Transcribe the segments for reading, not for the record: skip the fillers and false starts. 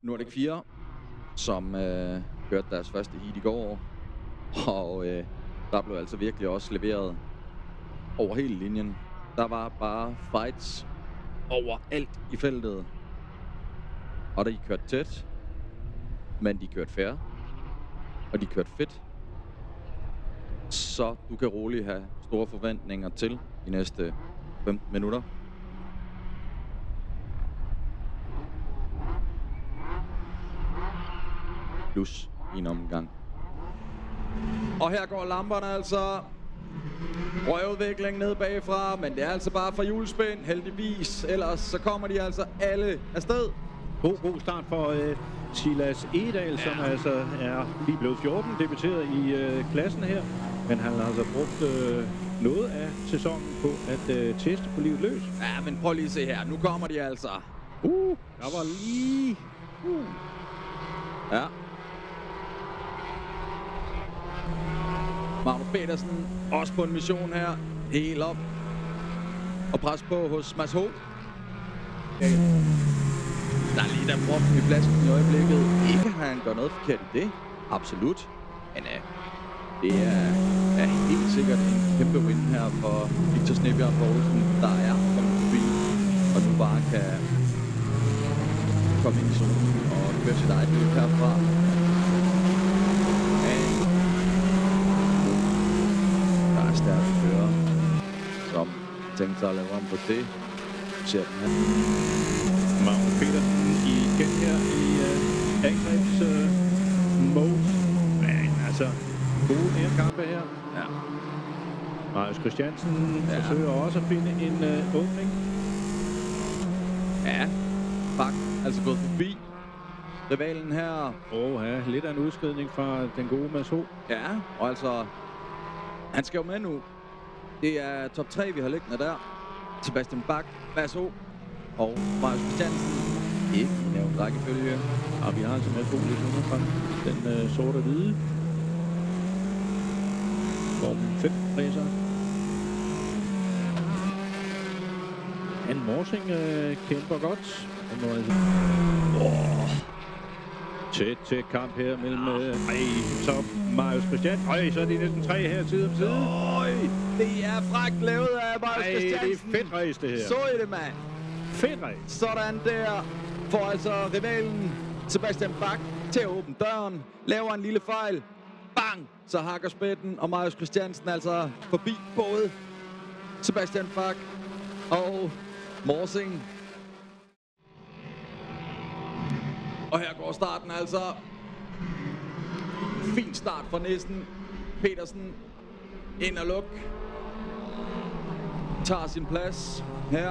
Nordic 4, som hørte deres første heat i går. Og der blev altså virkelig også leveret over hele linjen. Der var bare fights overalt i feltet. Og de kørte tæt, men de kørte fair. Og de kørte fedt. Så du kan roligt have store forventninger til de næste 15 minutter. Plus en omgang. Og her går lamperne altså. Røgudvikling ned bagfra, men det er altså bare fra hjulspind, heldigvis. Ellers så kommer de altså alle afsted. God start for Silas Egedal, som altså er lige blevet 14, debuteret i klassen her. Men han har altså brugt noget af sæsonen på at teste på livet løs. Ja, men prøv lige at se her. Nu kommer de altså. Der var lige... Ja. Magnus Petersen også på en mission her. Helt op. Og pres på hos Mads H. Der er lige der proppen i flasken i øjeblikket. Ikke har han gør noget forkert i det. Absolut. Men det er helt sikkert en kæmpe win her for Victor Snebjerg Poulsen, der er kommet forbi. Og nu bare kan komme ind i zonen og køre sit eget løb herfra. Der er stærke fører, som tænker sig at lave om på det. Ser den her. Magnus Petersen igen her i angrebs-mode. Men altså, gode nærkampe her. Ja. Marius Christiansen forsøger også at finde en åbning. Ja, Bak altså gået forbi rivalen her. Lidt af en udskridning fra den gode Mads H. Ja, og altså, han skal jo med nu. Det er top 3, vi har liggende der. Sebastian Bak, Mads H. og Marius Christiansen. Ikke i nævnt rækkefølge. Og vi har altså med 2 lidt underfra den sorte og hvide. Formen 5 racer. Anne Morsing kæmper godt. Tæt kamp her mellem... så Marius Christiansen. Så er de næsten 3 her side om side. Det er frækt lavet af Marius Christiansen. Det er fedt race, det her. Så I det, mand. Fedt race. Sådan der får altså rivalen Sebastian Bak til at åbne døren. Laver en lille fejl. Bang! Så hakker spætten, og Marius Christiansen altså forbi både Sebastian Bak og Morsing. Og her går starten altså. Fin start for Nissen. Petersen ind og luk. Tager sin plads her.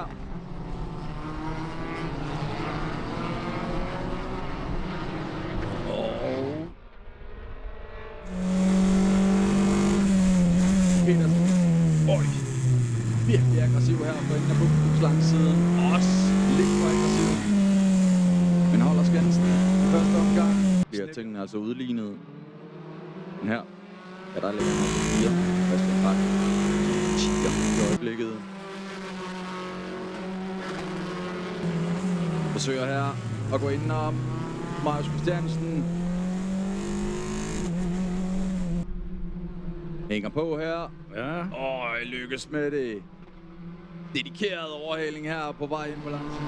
Og Petersen. Virkelig aggressiv her på enden af publikums langsiden. Også lidt for aggressiv. Men holder skansen i første omgang. Bliver tingene altså udlignet. Men her der ligger nummer 4. Christian Bak. 10'er i øjeblikket. Forsøger her at gå indenom Marius Christiansen. Hænger på her. Ja. Lykkes med det. Dedikeret overhaling her på vej ind på lansen.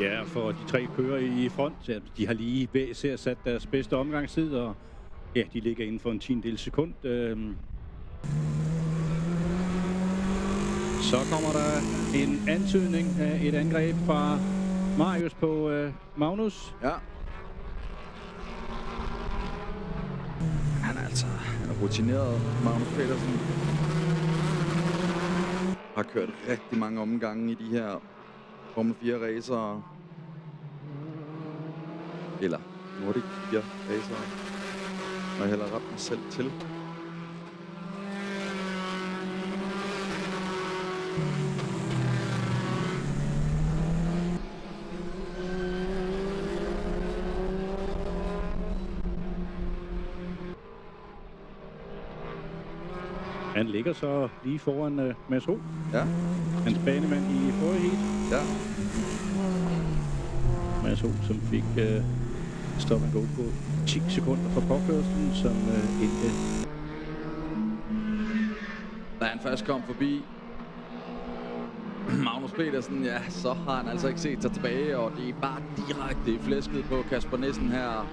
Ja, for de 3 kører i front. De har lige hver især sat deres bedste omgangstid, og ja, de ligger inden for en 10. sekund. Så kommer der en antydning af et angreb fra Marius på Magnus. Ja. Han er rutineret, Magnus Petersen. Har kørt rigtig mange omgange i de her Formel 4 racere. Eller Nordic 4 racere. Må jeg hellere rette mig selv til. Han ligger så lige foran Mads H. Ja. Hans banemand i forrige heat. Ja. Mads Ho, som fik stop and go på 10 sekunder fra påkørslen, som endte. Da han først kom forbi Magnus Petersen, ja, så har han altså ikke set sig tilbage, og det er bare direkte i flæsket på Kasper Nissen her.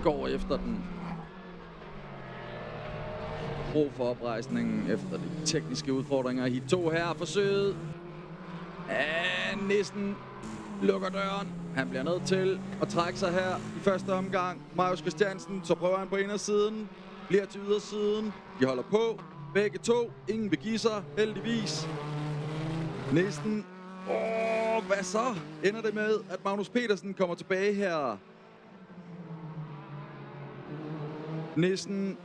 Går efter den. Brug for oprejsningen efter de tekniske udfordringer i 2 her. Forsøget. Nissen lukker døren. Han bliver nødt til at trække sig her i første omgang. Marius Christiansen, så prøver han på indersiden. Bliver til ydersiden. De holder på. Begge to. Ingen vil give sig, heldigvis. Nissen. Hvad så? Ender det med, at Magnus Petersen kommer tilbage her. Nissen.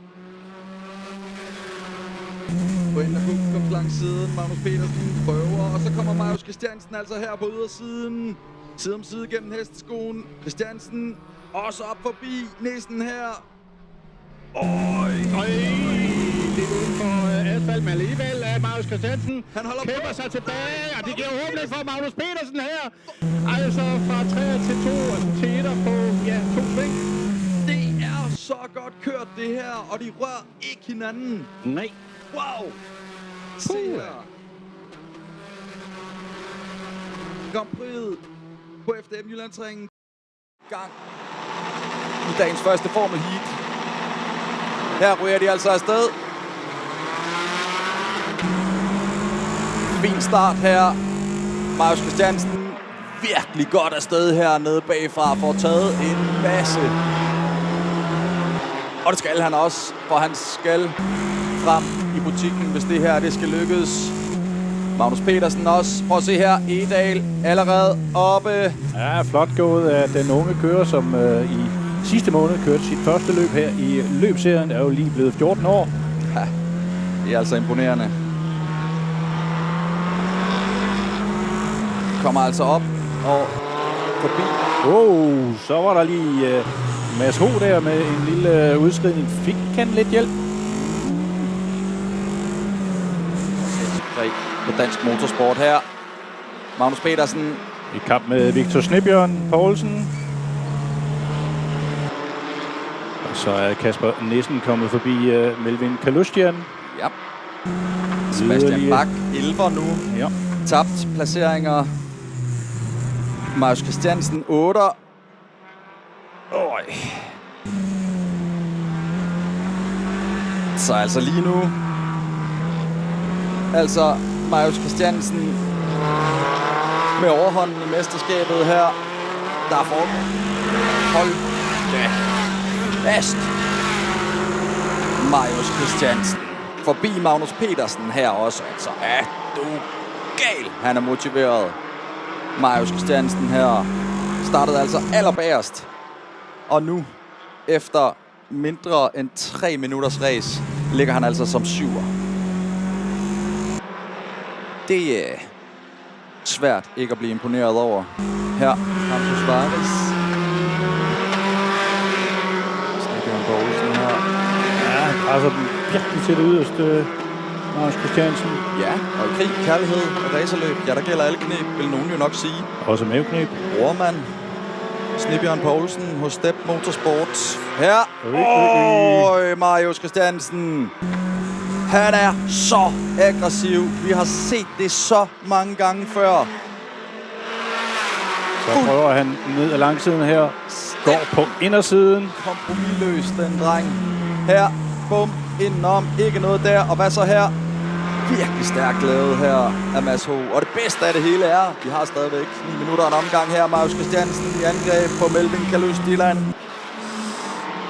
På enden af publikums langs siden. Magnus Petersen prøver, og så kommer Marius Christiansen altså her på ydersiden. Side om side gennem hesteskoen. Christiansen også op forbi Nissen her. Lidt uden for asfalt, men alligevel er Marius Christiansen. Han holder kæmper sig tilbage, og det giver åbning for Magnus Petersen her. Altså fra 3 til 2, altså til 1 på 2 sving. Det er så godt kørt det her, og de rører ikke hinanden. Nej. Wow! Se her. Grand Prix på FDM Jyllandsringen. Gang i dagens første Formel Heat. Her ryger de altså afsted. Fin start her. Marius Christiansen virkelig godt afsted her nede bagfra. Får taget en masse. Og det skal han også, for han skal frem i butikken, hvis det her det skal lykkes. Magnus Petersen også. Prøv at se her. Edal allerede oppe. Ja, flot gået af den unge kører, som i sidste måned kørte sit første løb her i løbserien. Er jo lige blevet 14 år. Ja, det er altså imponerende. Kommer altså op og forbi. Så var der lige Mads Ho der med en lille udskridning. Fik han lidt hjælp? På Dansk Motorsport her. Magnus Petersen. I kamp med Victor Snebjørn Poulsen. Og så er Kasper Nissen kommet forbi Melvin Kalustian. Ja. Sebastian Bach 11 nu. Ja. Tabt placeringer. Marius Christiansen 8. Så altså lige nu. Altså Marius Christiansen med overhånden i mesterskabet her. Der er foran. Hold da fast. Marius Christiansen forbi Magnus Petersen her også. Altså er du gal. Han er motiveret. Marius Christiansen her startede altså allerbagerst. Og nu efter mindre end 3 minutters race ligger han altså som 7'er. Det er svært ikke at blive imponeret over. Her, Ramsus Suarez. Snebjørn Poulsen her. Ja, altså virkelig til det yderste, Marius Christiansen. Ja, og i krig, kærlighed og racerløb, ja, der gælder alle knep, vil nogen jo nok sige. Også maveknep. Brormand. Snebjørn Poulsen hos Step Motorsport. Her. Marius Christiansen. Han er så aggressiv. Vi har set det så mange gange før. Så prøver han ned ad langsiden her. Går på indersiden. Kompromisløs, den dreng. Her. Bum. Indenom. Ikke noget der. Og hvad så her? Virkelig stærkt lavet her af Mads Ho. Og det bedste af det hele er, vi har stadigvæk 9 minutter en omgang her. Marius Christiansen i angreb på Melvin Kalustian.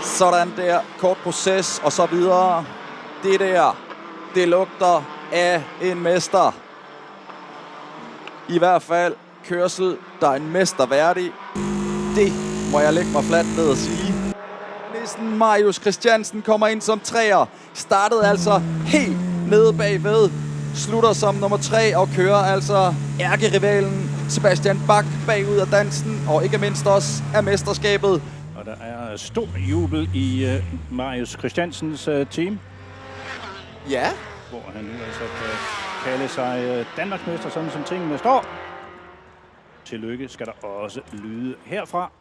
Sådan der. Kort proces og så videre. Det der. Det lugter af en mester. I hvert fald kørsel, der er en mester værdig. Det må jeg lægge mig fladt ned og sige. Nissen Marius Christiansen kommer ind som 3'er. Startede altså helt nede bagved. Slutter som nummer 3 og kører altså ærkerivalen Sebastian Bach bagud af dansen. Og ikke mindst også af mesterskabet. Og der er stor jubel i Marius Christiansens team. Ja. Hvor han nu altså kan kalde sig Danmarksmester, sådan som tingene står. tillykke skal der også lyde herfra.